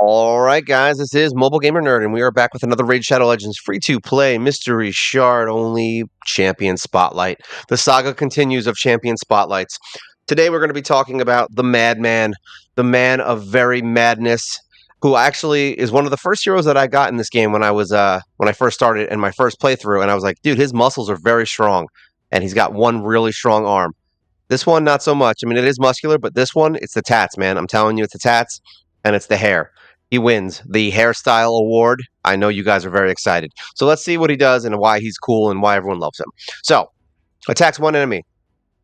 All right, guys, this is Mobile Gamer Nerd, and we are back with another Raid Shadow Legends free-to-play mystery shard-only champion spotlight. The saga continues of champion spotlights. Today, we're going to be talking about the Madman, the man of very madness, who actually is one of the first heroes that I got in this game when I first started in my first playthrough, and I was like, dude, his muscles are very strong, and he's got one really strong arm. This one, not so much. I mean, it is muscular, but this one, it's the tats, man. I'm telling you, it's the tats, and it's the hair. He wins the hairstyle award. I know you guys are very excited. So let's see what he does and why he's cool and why everyone loves him. So, attacks one enemy.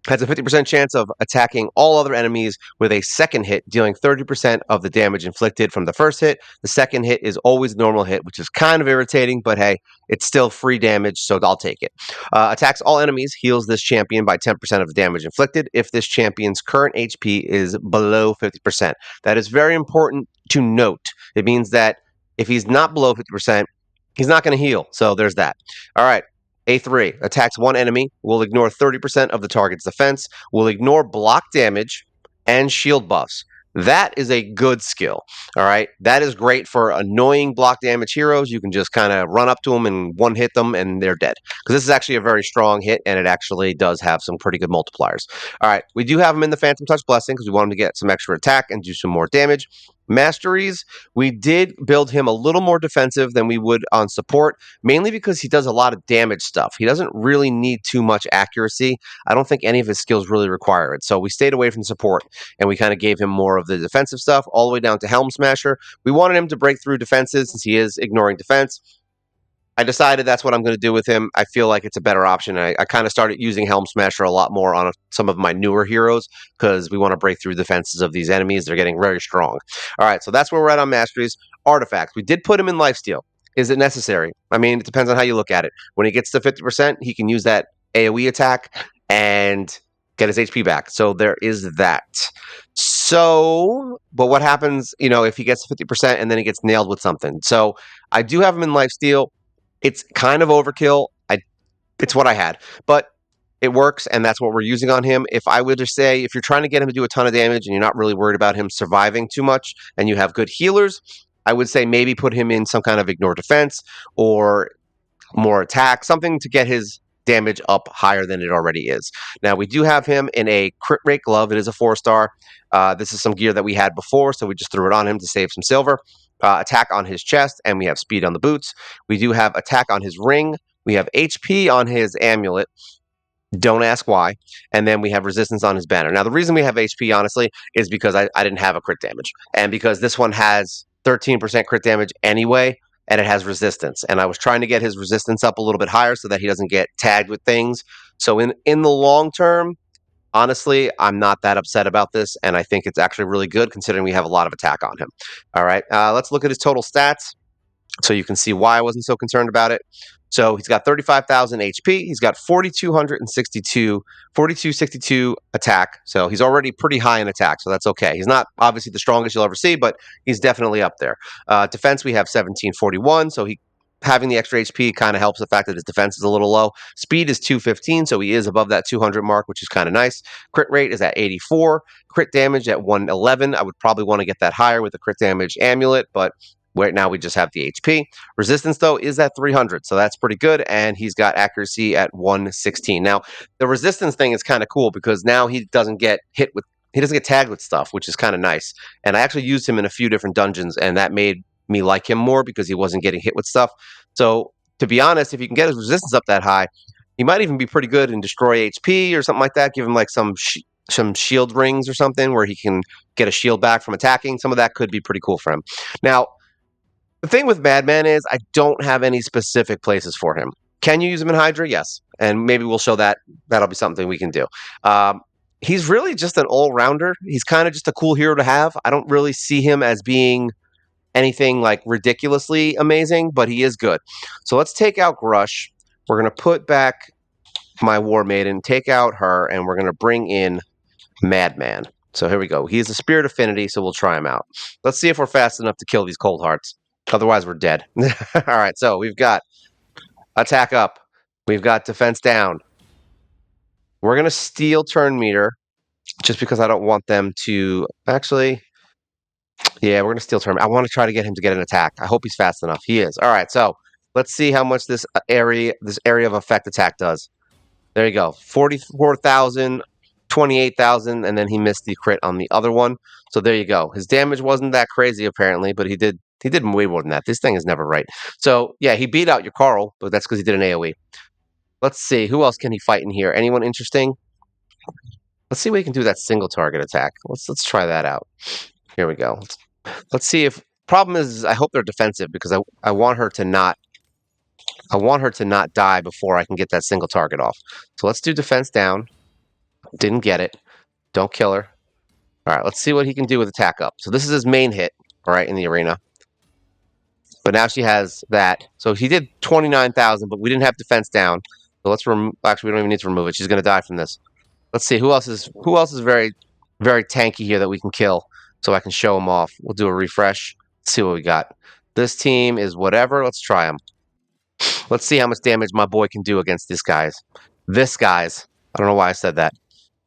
Has a 50% chance of attacking all other enemies with a second hit, dealing 30% of the damage inflicted from the first hit. The second hit is always a normal hit, which is kind of irritating, but hey, it's still free damage, so I'll take it. Attacks all enemies, heals this champion by 10% of the damage inflicted if this champion's current HP is below 50%. That is very important to note. It means that if he's not below 50%, he's not going to heal, so there's that. All right. A3 attacks one enemy, will ignore 30% of the target's defense, will ignore block damage and shield buffs. That is a good skill. All right. That is great for annoying block damage heroes. You can just kind of run up to them and one hit them and they're dead. Because this is actually a very strong hit and it actually does have some pretty good multipliers. All right. We do have him in the Phantom Touch Blessing because we want him to get some extra attack and do some more damage. Masteries, we did build him a little more defensive than we would on support, mainly because he does a lot of damage stuff. He doesn't really need too much accuracy. I don't think any of his skills really require it. So we stayed away from support and we kind of gave him more of the defensive stuff all the way down to Helm Smasher. We wanted him to break through defenses since he is ignoring defense. I decided that's what I'm going to do with him. I feel like it's a better option. I kind of started using Helm Smasher a lot more on some of my newer heroes because we want to break through defenses of these enemies. They're getting very strong. All right, so that's where we're at on Masteries. Artifacts. We did put him in Lifesteal. Is it necessary? I mean, it depends on how you look at it. When he gets to 50%, he can use that AoE attack and get his HP back. So there is that. So, but what happens, if he gets to 50% and then he gets nailed with something? So I do have him in Lifesteal. It's kind of overkill. It's what I had, but it works, and that's what we're using on him. If I were to say, if you're trying to get him to do a ton of damage and you're not really worried about him surviving too much, and you have good healers, I would say maybe put him in some kind of ignore defense or more attack, something to get his damage up higher than it already is. Now, we do have him in a crit rate glove. It is a 4-star. This is some gear that we had before, so we just threw it on him to save some silver. Attack on his chest, and we have speed on the boots. We do have attack on his ring. We have HP on his amulet. Don't ask why. And then we have resistance on his banner. Now, the reason we have HP, honestly, is because I didn't have a crit damage. And because this one has 13% crit damage anyway, and it has resistance. And I was trying to get his resistance up a little bit higher so that he doesn't get tagged with things. So in the long term, honestly, I'm not that upset about this, and I think it's actually really good considering we have a lot of attack on him. All right, let's look at his total stats so you can see why I wasn't so concerned about it. So he's got 35,000 HP. He's got 4,262 attack. So he's already pretty high in attack, so that's okay. He's not obviously the strongest you'll ever see, but he's definitely up there. Defense, we have 1741, so having the extra HP kind of helps the fact that his defense is a little low. Speed is 215, so he is above that 200 mark, which is kind of nice. Crit rate is at 84. Crit damage at 111. I would probably want to get that higher with the crit damage amulet, but right now we just have the HP. Resistance, though, is at 300, so that's pretty good, and he's got accuracy at 116. Now, the resistance thing is kind of cool because now he doesn't get tagged with stuff, which is kind of nice. And I actually used him in a few different dungeons, and that made me like him more because he wasn't getting hit with stuff. So, to be honest, if you can get his resistance up that high, he might even be pretty good in destroy HP or something like that. Give him like some shield rings or something where he can get a shield back from attacking. Some of that could be pretty cool for him. Now, the thing with Madman is I don't have any specific places for him. Can you use him in Hydra? Yes. And maybe we'll show that. That'll be something we can do. He's really just an all-rounder. He's kind of just a cool hero to have. I don't really see him as being anything like ridiculously amazing, but he is good. So let's take out Grush. We're going to put back my War Maiden, take out her, and we're going to bring in Madman. So here we go. He's a Spirit Affinity, so we'll try him out. Let's see if we're fast enough to kill these Cold Hearts. Otherwise, we're dead. All right, so we've got attack up. We've got defense down. We're going to steal turn meter just because I don't want them to... Actually, Yeah, we're gonna steal turn. I want to try to get him to get an attack. I hope he's fast enough. He is. All right, so let's see how much this area of effect attack does. There you go. 44,000, 28,000, and then he missed the crit on the other one. So there you go. His damage wasn't that crazy apparently, but he did way more than that. This thing is never right. So yeah, he beat out your Carl, but that's because he did an AoE. Let's see, who else can he fight in here? Anyone interesting? Let's see what he can do with that single target attack. Let's try that out. Here we go. Let's see if problem is I hope they're defensive because I want her to not die before I can get that single target off. So let's do defense down. Didn't get it. Don't kill her. All right, let's see what he can do with attack up. So this is his main hit, all right, in the arena. But now she has that. So he did 29,000, but we didn't have defense down. So let's actually we don't even need to remove it. She's going to die from this. Let's see who else is very very tanky here that we can kill so I can show them off. We'll do a refresh. Let's see what we got. This team is whatever. Let's try them. Let's see how much damage my boy can do against this guys. This guys. I don't know why I said that.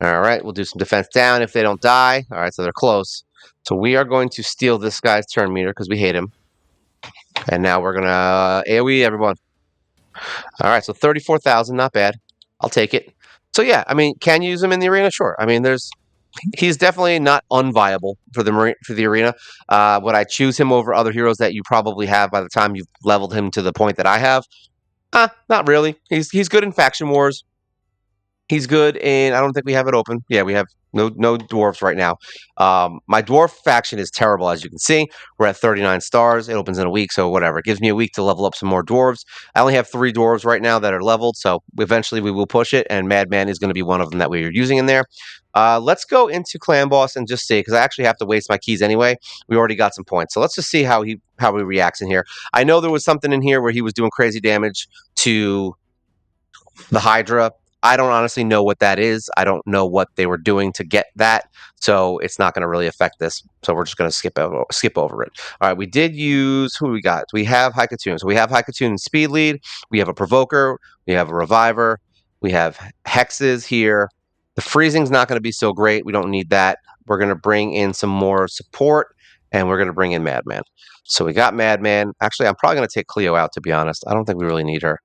All right, we'll do some defense down if they don't die. All right, so they're close. So we are going to steal this guy's turn meter because we hate him. And now we're going to AoE everyone. All right, so 34,000, not bad. I'll take it. So yeah, I mean, can you use him in the arena? Sure. I mean, he's definitely not unviable for the arena. Would I choose him over other heroes that you probably have by the time you've leveled him to the point that I have? Not really. He's good in faction wars. He's good in. I don't think we have it open. Yeah, we have no dwarves right now. My dwarf faction is terrible, as you can see. We're at 39 stars. It opens in a week, so whatever. It gives me a week to level up some more dwarves. I only have 3 dwarves right now that are leveled, so eventually we will push it, and Madman is going to be one of them that we are using in there. Let's go into Clan Boss and just see, because I actually have to waste my keys anyway. We already got some points, so let's just see how he reacts in here. I know there was something in here where he was doing crazy damage to the Hydra. I don't honestly know what that is. I don't know what they were doing to get that, so it's not going to really affect this. So we're just going to skip over it. All right, we did use who we got. We have Haikatoon. So we have Haikatoon and Speed Lead. We have a Provoker. We have a Reviver. We have Hexes here. The freezing's not going to be so great. We don't need that. We're going to bring in some more support, and we're going to bring in Madman. So we got Madman. Actually, I'm probably going to take Cleo out, to be honest. I don't think we really need her.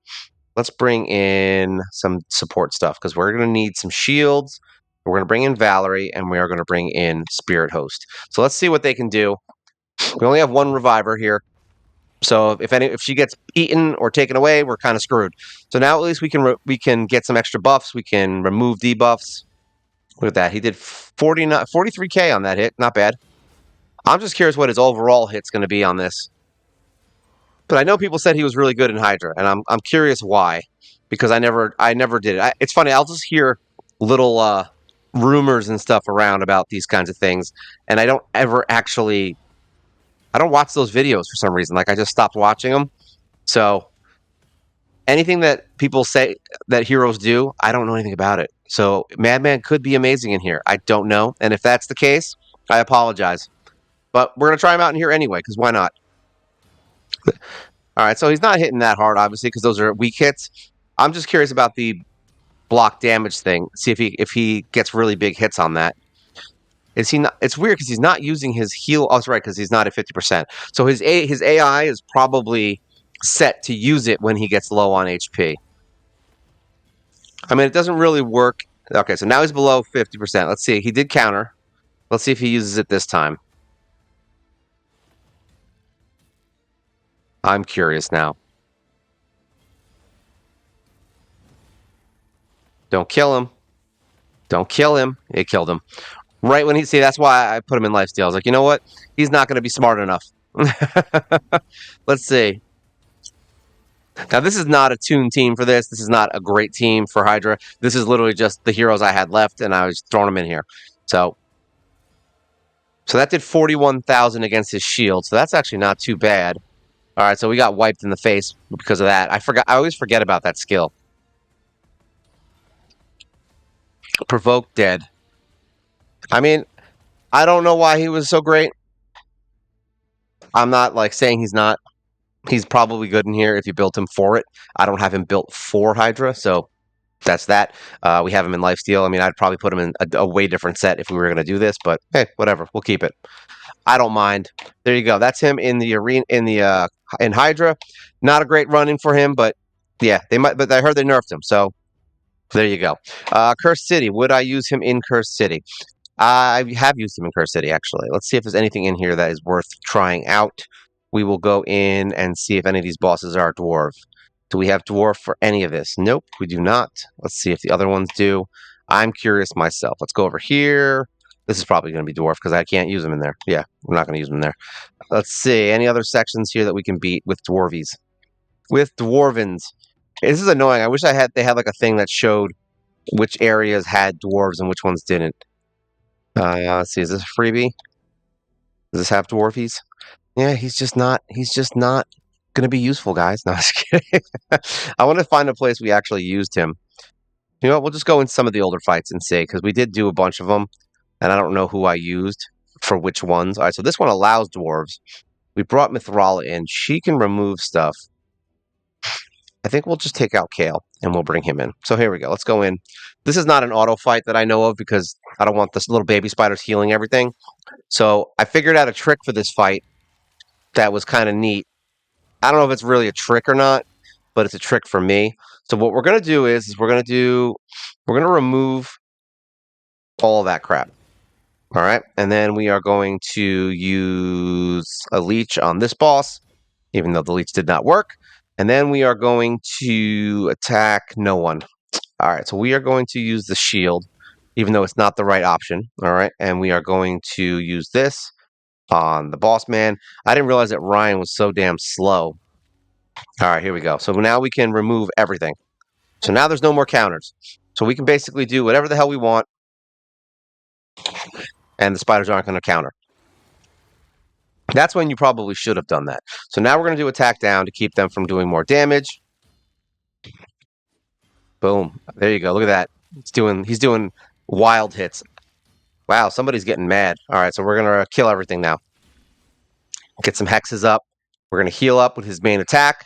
Let's bring in some support stuff because we're going to need some shields. We're going to bring in Valerie, and we are going to bring in Spirit Host. So let's see what they can do. We only have one Reviver here. So if she gets eaten or taken away, we're kind of screwed. So now at least we can get some extra buffs. We can remove debuffs. Look at that. He did 43k on that hit. Not bad. I'm just curious what his overall hit's going to be on this. But I know people said he was really good in Hydra, and I'm curious why, because I never did it. It's funny. I'll just hear little rumors and stuff around about these kinds of things, and I don't watch those videos for some reason. Like I just stopped watching them. So anything that people say that heroes do, I don't know anything about it. So Madman could be amazing in here. I don't know, and if that's the case, I apologize. But we're gonna try him out in here anyway, because why not? All right, so he's not hitting that hard, obviously, because those are weak hits. I'm just curious about the block damage thing. See if he gets really big hits on that. Is he not? It's weird because he's not using his heal. Oh, that's right, because he's not at 50%. So his AI is probably set to use it when he gets low on HP. I mean, it doesn't really work. Okay, so now he's below 50%. Let's see. He did counter. Let's see if he uses it this time. I'm curious now. Don't kill him. Don't kill him. It killed him. Right when that's why I put him in lifesteal. I was like, you know what? He's not going to be smart enough. Let's see. Now, this is not a tuned team for this. This is not a great team for Hydra. This is literally just the heroes I had left, and I was throwing them in here. So that did 41,000 against his shield. So that's actually not too bad. All right, so we got wiped in the face because of that. I always forget about that skill. Provoke dead. I mean, I don't know why he was so great. I'm not like saying he's not. He's probably good in here if you built him for it. I don't have him built for Hydra, so That's that. We have him in lifesteal. I mean, I'd probably put him in a way different set if we were going to do this, but hey, whatever. We'll keep it. I don't mind. There you go. That's him in the arena in Hydra. Not a great run-in for him, but yeah, they might. But I heard they nerfed him, so there you go. Cursed City. Would I use him in Cursed City? I have used him in Cursed City, actually. Let's see if there's anything in here that is worth trying out. We will go in and see if any of these bosses are dwarf. Do we have dwarf for any of this? Nope, we do not. Let's see if the other ones do. I'm curious myself. Let's go over here. This is probably going to be dwarf because I can't use them in there. Yeah, we're not going to use them in there. Let's see. Any other sections here that we can beat with dwarvies? With dwarvens. This is annoying. I wish they had like a thing that showed which areas had dwarves and which ones didn't. Let's see. Is this a freebie? Does this have dwarfies? Yeah, he's just not. He's just not gonna be useful, guys. No, I'm just kidding. I want to find a place we actually used him. You know what? We'll just go in some of the older fights and see, because we did do a bunch of them, and I don't know who I used for which ones. All right, so this one allows dwarves. We brought Mithrala in. She can remove stuff. I think we'll just take out Kale and we'll bring him in. So here we go. Let's go in. This is not an auto fight that I know of because I don't want this little baby spiders healing everything. So I figured out a trick for this fight that was kind of neat. I don't know if it's really a trick or not, but it's a trick for me. So what we're gonna do is we're gonna remove all of that crap. All right, and then we are going to use a leech on this boss, even though the leech did not work. And then we are going to attack no one. All right, so we are going to use the shield, even though it's not the right option. All right, and we are going to use this on the boss man. I didn't realize that Ryan was so damn slow. All right, here we go. So now we can remove everything. So now there's no more counters. So we can basically do whatever the hell we want, and the spiders aren't going to counter. That's when you probably should have done that. So now we're going to do attack down to keep them from doing more damage. Boom. There you go. Look at that. He's doing wild hits. Wow, somebody's getting mad. All right, so we're going to kill everything now. Get some hexes up. We're going to heal up with his main attack.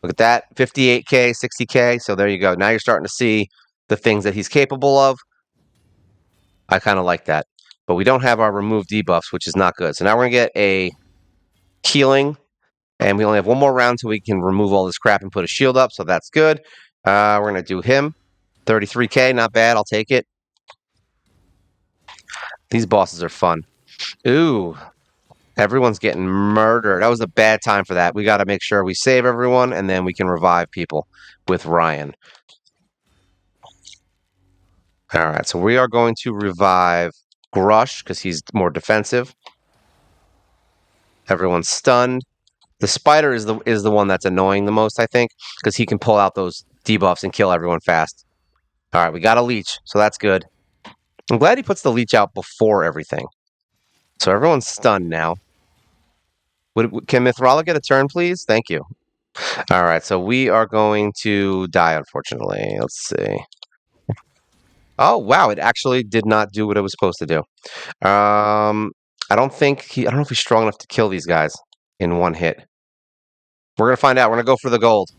Look at that. 58k, 60k. So there you go. Now you're starting to see the things that he's capable of. I kind of like that. But we don't have our remove debuffs, which is not good. So now we're going to get a healing. And we only have one more round so we can remove all this crap and put a shield up. So that's good. We're going to do him. 33k, not bad. I'll take it. These bosses are fun. Ooh, everyone's getting murdered. That was a bad time for that. We got to make sure we save everyone, and then we can revive people with Ryan. All right, so we are going to revive Grush because he's more defensive. Everyone's stunned. The spider is the one that's annoying the most, I think, because he can pull out those debuffs and kill everyone fast. All right, we got a leech, so that's good. I'm glad he puts the leech out before everything. So everyone's stunned now. Can Mithrala get a turn, please? Thank you. All right, so we are going to die, unfortunately. Let's see. Oh, wow, it actually did not do what it was supposed to do. I don't know if he's strong enough to kill these guys in one hit. We're going to find out. We're going to go for the gold.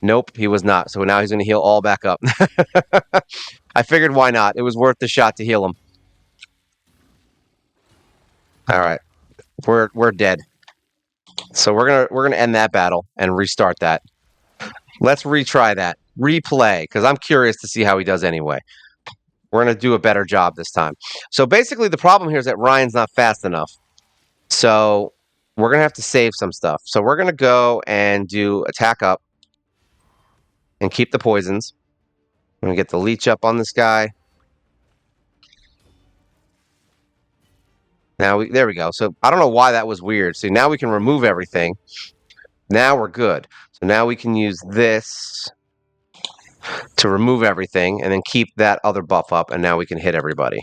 Nope, he was not. So now he's going to heal all back up. I figured why not? It was worth the shot to heal him. All right. We're dead. So we're gonna end that battle and restart that. Let's retry that. Replay, because I'm curious to see how he does anyway. We're gonna do a better job this time. So basically the problem here is that Ryan's not fast enough. So we're gonna have to save some stuff. So we're gonna go and do attack up and keep the poisons. I'm gonna get the leech up on this guy. There we go. So I don't know why that was weird. See, now we can remove everything. Now we're good. So now we can use this to remove everything and then keep that other buff up, and now we can hit everybody.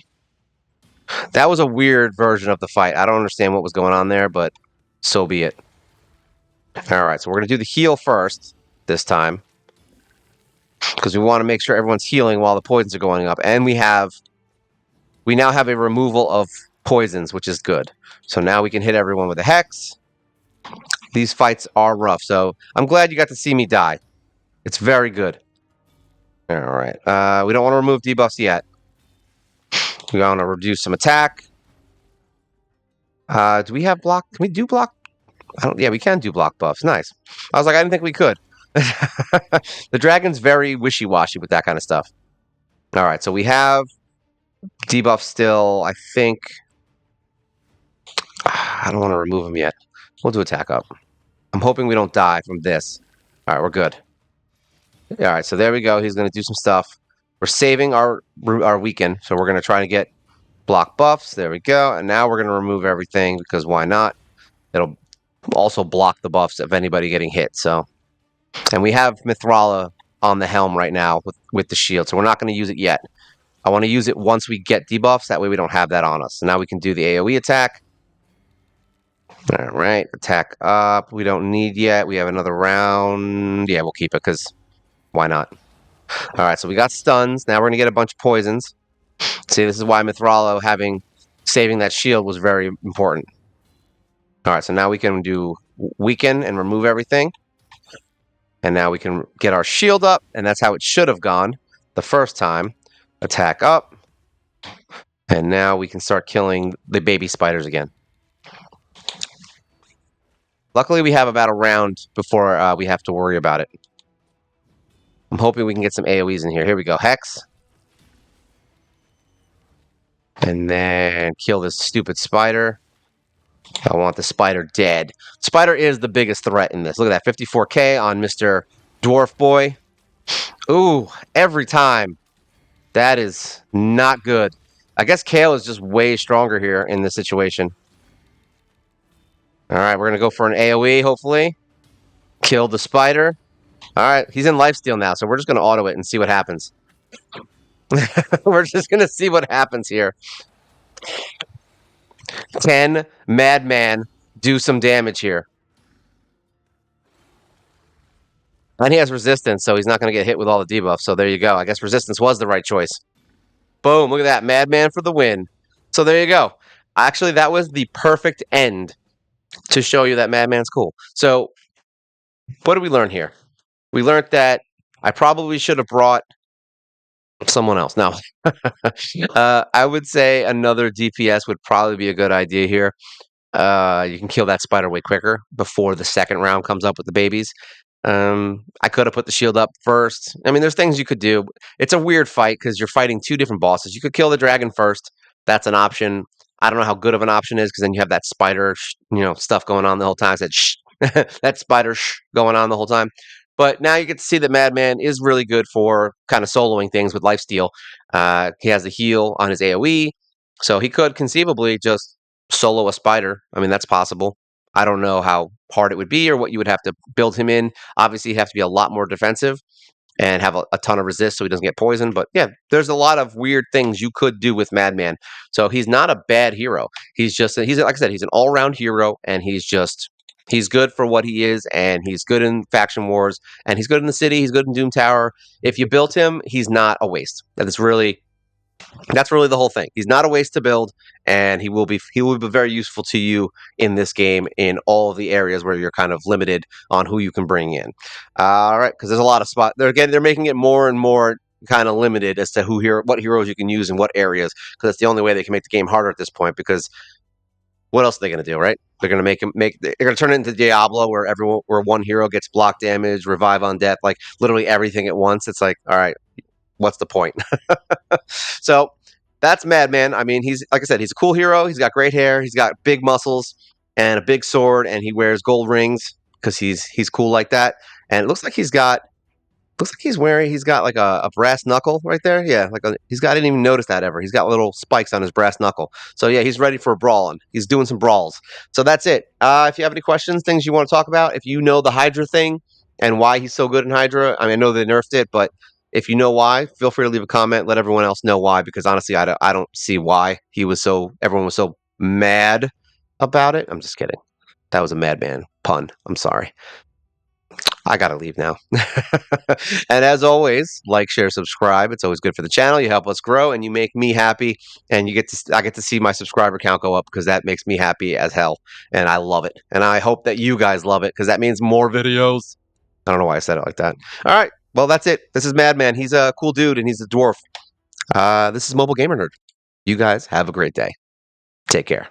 That was a weird version of the fight. I don't understand what was going on there, but so be it. All right, so we're going to do the heal first this time because we want to make sure everyone's healing while the poisons are going up. And we now have a removal of poisons, which is good. So now we can hit everyone with a hex. These fights are rough, so I'm glad you got to see me die. It's very good. All right. We don't want to remove debuffs yet. We want to reduce some attack. Do we have block? Can we do block? Yeah, we can do block buffs. Nice. I was like, I didn't think we could. The dragon's very wishy-washy with that kind of stuff. All right, so we have debuff still. I think I don't want to remove him yet. We'll do attack up. I'm hoping we don't die from this. All right, we're good. All right, so there we go. He's going to do some stuff. We're saving our weaken, so we're going to try to get block buffs. There we go. And now we're going to remove everything because why not? It'll also block the buffs of anybody getting hit. So, and we have Mithrala on the helm right now with the shield, so we're not going to use it yet. I want to use it once we get debuffs. That way we don't have that on us. So now we can do the AoE attack. All right, attack up. We don't need yet. We have another round. Yeah, we'll keep it because why not? All right, so we got stuns. Now we're going to get a bunch of poisons. See, this is why Mithrala saving that shield was very important. All right, so now we can do weaken and remove everything. And now we can get our shield up, and that's how it should have gone the first time. Attack up. And now we can start killing the baby spiders again. Luckily, we have about a round before we have to worry about it. I'm hoping we can get some AoEs in here. Here we go. Hex. And then kill this stupid spider. I want the spider dead. Spider is the biggest threat in this. Look at that. 54k on Mr. Dwarf Boy. Ooh, every time. That is not good. I guess Kale is just way stronger here in this situation. All right, we're going to go for an AoE, hopefully. Kill the spider. All right, he's in lifesteal now, so we're just going to auto it and see what happens. We're just going to see what happens here. Can Madman do some damage here? And he has resistance, so he's not going to get hit with all the debuffs. So there you go. I guess resistance was the right choice. Boom, look at that. Madman for the win. So there you go. Actually, that was the perfect end to show you that Madman's cool. So what did we learn here? We learned that I probably should have brought someone else. Now, I would say another DPS would probably be a good idea here. You can kill that spider way quicker before the second round comes up with the babies. I could have put the shield up first. I mean, there's things you could do. It's a weird fight because you're fighting two different bosses. You could kill the dragon first. That's an option. I don't know how good of an option is because then you have that spider, stuff going on the whole time. That spider going on the whole time. But now you get to see that Madman is really good for kind of soloing things with lifesteal. He has the heal on his AoE, so he could conceivably just solo a spider. I mean, that's possible. I don't know how hard it would be or what you would have to build him in. Obviously, he'd have to be a lot more defensive and have a ton of resist so he doesn't get poisoned. But yeah, there's a lot of weird things you could do with Madman. So he's not a bad hero. He's like I said, he's an all-round hero, and he's good for what he is, and he's good in faction wars, and he's good in the city, he's good in Doom Tower. If you built him, he's not a waste. That's really the whole thing. He's not a waste to build, and he will be very useful to you in this game in all of the areas where you're kind of limited on who you can bring in. All right, because there's a lot of spot. They're making it more and more kind of limited as to what heroes you can use in what areas, because that's the only way they can make the game harder at this point. Because what else are they going to do, right? They're going to they're going to turn it into Diablo, where one hero gets block damage, revive on death, like literally everything at once. It's like, all right, what's the point? So that's Madman. I mean, he's like I said, he's a cool hero. He's got great hair. He's got big muscles and a big sword, and he wears gold rings because he's cool like that. And it looks like he's got like a brass knuckle right there. Yeah, I didn't even notice that ever. He's got little spikes on his brass knuckle. So yeah, he's ready for a brawl, and he's doing some brawls. So that's it. If you have any questions, things you want to talk about, if you know the Hydra thing and why he's so good in Hydra, I mean, I know they nerfed it, but if you know why, feel free to leave a comment. Let everyone else know why, because honestly, I don't see why everyone was so mad about it. I'm just kidding. That was a Madman pun. I'm sorry. I gotta leave now. And as always, like, share, subscribe. It's always good for the channel. You help us grow, and you make me happy. And I get to see my subscriber count go up because that makes me happy as hell, and I love it. And I hope that you guys love it because that means more videos. I don't know why I said it like that. All right. Well, that's it. This is Madman. He's a cool dude, and he's a dwarf. This is Mobile Gamer Nerd. You guys have a great day. Take care.